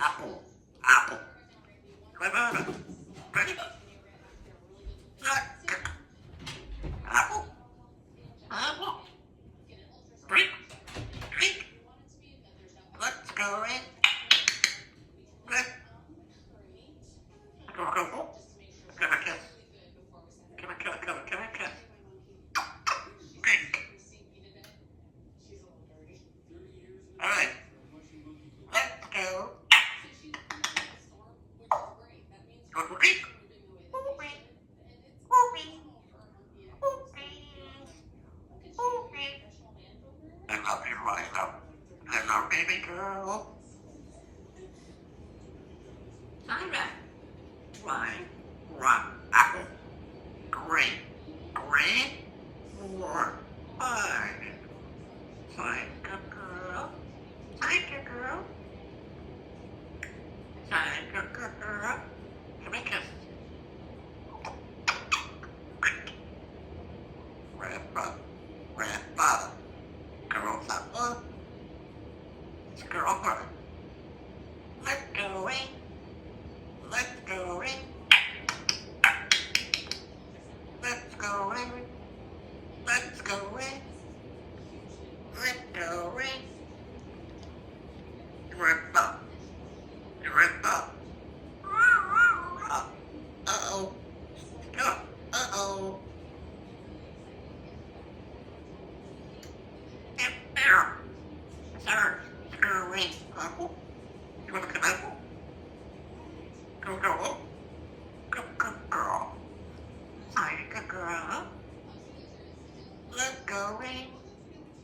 Apple. Apple. Banana. Banana. Apple. Apple. Drink. Drink. Let's go in. Let's go. Give a kiss. Give a kiss. Give a kiss. Drink. All right. Let's go. Go to drink. I love you, I love baby girl. Symon. Fly. Run. Apple. Great. Great. 4. 5. Sign good girl. Sign good girl. Sign good girl. Give me a kiss. Red bug. Red bug. Girls up. It's girl bug. Let's go in. Let's go in. Let's go in. Let's go in. Let's go in.